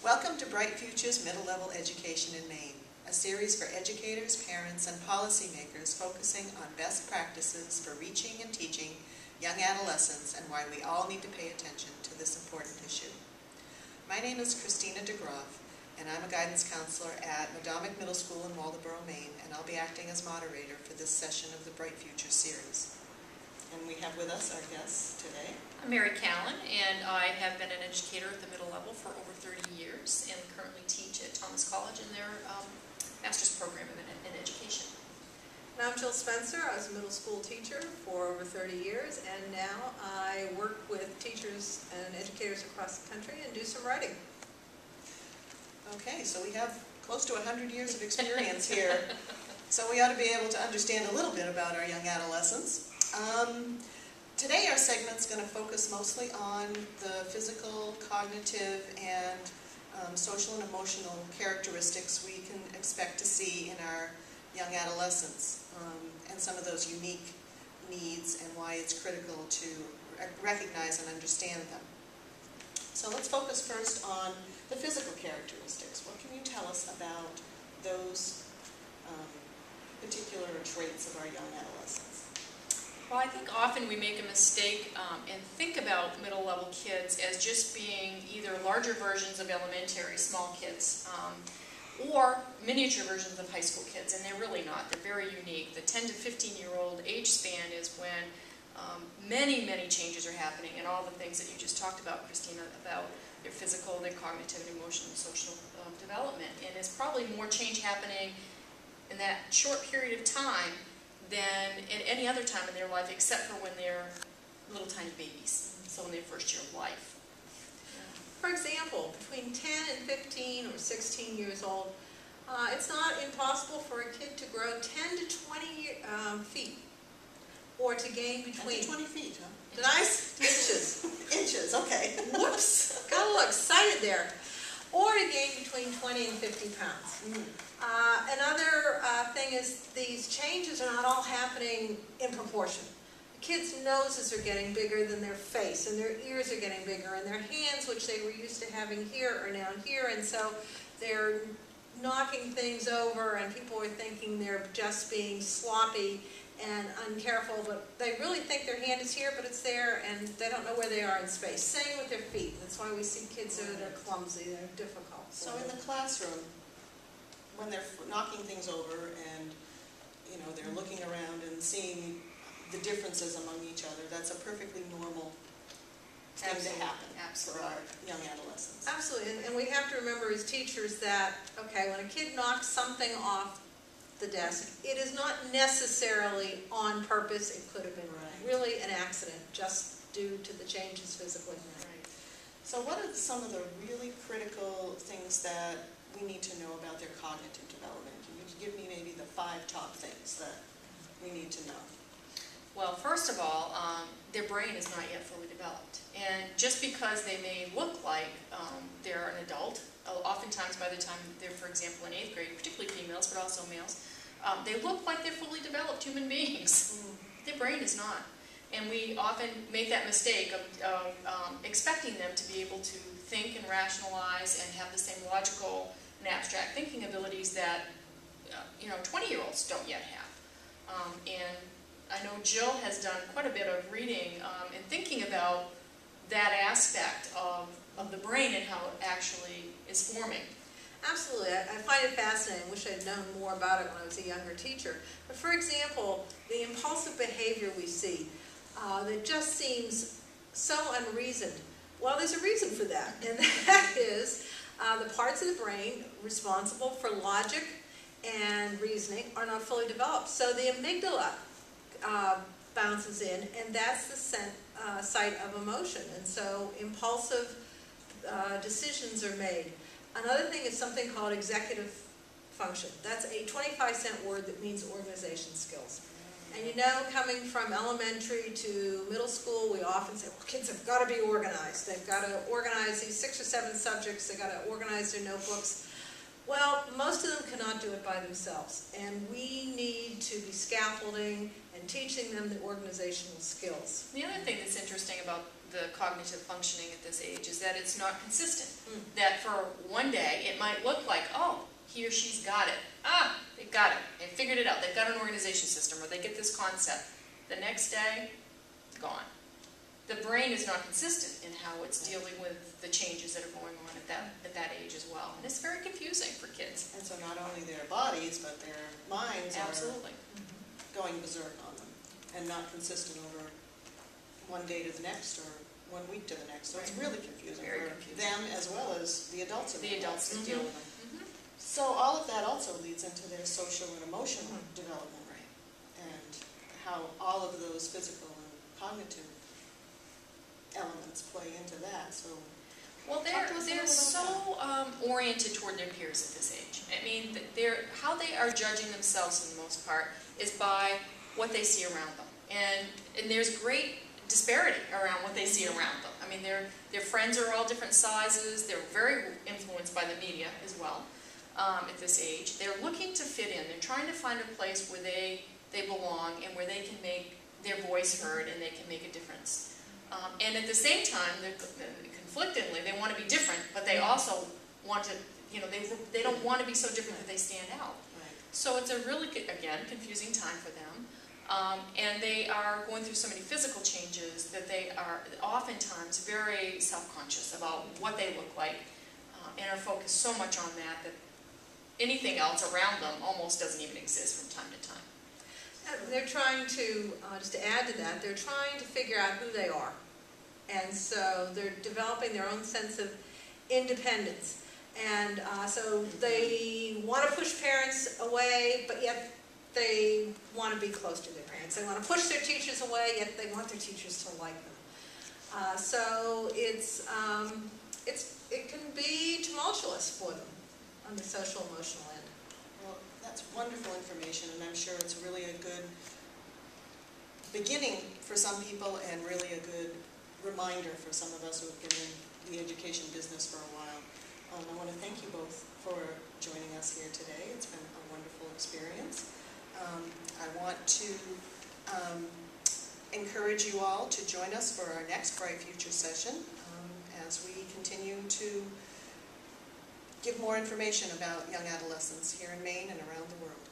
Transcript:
Welcome to Bright Futures Middle Level Education in Maine, a series for educators, parents, and policymakers focusing on best practices for reaching and teaching young adolescents and why we all need to pay attention to this important issue. My name is Christina DeGroff, and I'm a guidance counselor at Madomic Middle School in Waldoboro, Maine, and I'll be acting as moderator for this session of the Bright Futures series. And we have with us our guests today. I'm Mary Callan, and I have been an educator at the middle level for over 30 years and currently teach at Thomas College in their master's program in education. And I'm Jill Spencer. I was a middle school teacher for over 30 years, and now I work with teachers and educators across the country and do some writing. Okay, so we have close to 100 years of experience here, so we ought to be able to understand a little bit about our young adolescents. Today our segment's going to focus mostly on the physical, cognitive, and social and emotional characteristics we can expect to see in our young adolescents, and some of those unique needs and why it's critical to recognize and understand them. So let's focus first on the physical characteristics. What can you tell us about those particular traits of our young adolescents? Well, I think often we make a mistake and think about middle level kids as just being either larger versions of elementary, small kids, or miniature versions of high school kids, and they're really not. They're very unique. The 10 to 15-year-old age span is when many, many changes are happening, and all the things that you just talked about, Christina, about their physical, their cognitive, emotional, and social development. And there's probably more change happening in that short period of time than at any other time in their life, except for when they're little tiny babies, so in their first year of life. For example, between 10 and 15 or 16 years old, it's not impossible for a kid to grow 10 to 20 feet, or to gain between 10 to 20 feet, huh? Did I? Inches. Inches, okay. Whoops, got a little excited there. Or to gain between 20 and 50 pounds. Another thing is these changes are not all happening in proportion. The kids' noses are getting bigger than their face, and their ears are getting bigger, and their hands, which they were used to having here, are now here, and so they're knocking things over, and people are thinking they're just being sloppy and uncareful, but they really think their hand is here, but it's there, and they don't know where they are in space. Same with their feet. That's why we see kids that are clumsy, they're difficult. So in the classroom, when they're knocking things over and they're looking around and seeing the differences among each other, that's a perfectly normal thing to happen for our young adolescents. Absolutely, and we have to remember as teachers that, okay, when a kid knocks something off the desk, it is not necessarily on purpose. It could have been really an accident, just due to the changes physically. Right. So what are some of the really critical things that we need to know about their cognitive development? Can you give me maybe the 5 top things that we need to know? Well, first of all, their brain is not yet fully developed. And just because they may look like they're an adult, oftentimes by the time they're, for example, in 8th grade, particularly females, but also males, they look like they're fully developed human beings. Their brain is not. And we often make that mistake of expecting them to be able to think and rationalize and have the same logical and abstract thinking abilities that 20-year-olds don't yet have. And I know Jill has done quite a bit of reading and thinking about that aspect of the brain and how it actually is forming. Absolutely. I find it fascinating. I wish I'd known more about it when I was a younger teacher. But for example, the impulsive behavior we see that just seems so unreasoned. Well, there's a reason for that, and that is the parts of the brain responsible for logic and reasoning are not fully developed. So the amygdala bounces in, and that's the site of emotion, and so impulsive decisions are made. Another thing is something called executive function. That's a 25-cent word that means organization skills. And coming from elementary to middle school, we often say, well, kids have got to be organized. They've got to organize these 6 or 7 subjects. They've got to organize their notebooks. Well, most of them cannot do it by themselves, and we need to be scaffolding and teaching them the organizational skills. The other thing that's interesting about the the cognitive functioning at this age is that it's not consistent. That for one day, it might look like, oh, he or she's got it. Ah, they got it. They figured it out. They've got an organization system, or they get this concept. The next day, gone. The brain is not consistent in how it's dealing with the changes that are going on at that age as well. And it's very confusing for kids. And so not only their bodies, but their minds Absolutely. are going berserk on them and not consistent over one day to the next or 1 week to the next. So it's really confusing Very for confusing. them as well as the adults in The their adults lives. that deal with them. So all of that also leads into their social and emotional development, and how all of those physical and cognitive elements play into that. So, Well, they're so oriented toward their peers at this age. I mean, how they are judging themselves for the most part is by what they see around them, and there's great disparity around what they see around them. I mean, their friends are all different sizes. They're very influenced by the media as well. At this age, they're looking to fit in. They're trying to find a place where they belong and where they can make their voice heard and they can make a difference. And at the same time, conflictingly, they want to be different, but they also want to, they don't want to be so different that they stand out. So it's a really, again, confusing time for them. And they are going through so many physical changes that they are oftentimes very self-conscious about what they look like, and are focused so much on that anything else around them almost doesn't even exist from time to time. They're trying to, just to add to that, they're trying to figure out who they are. And so they're developing their own sense of independence. And so they want to push parents away, but yet they want to be close to their parents. They want to push their teachers away, yet they want their teachers to like them. So it can be tumultuous for them on the social emotional end. well, that's wonderful information, and I'm sure it's really a good beginning for some people and really a good reminder for some of us who have been in the education business for a while. I want to thank you both for joining us here today. It's been a wonderful experience. I want to encourage you all to join us for our next Bright Future session as we continue to give more information about young adolescents here in Maine and around the world.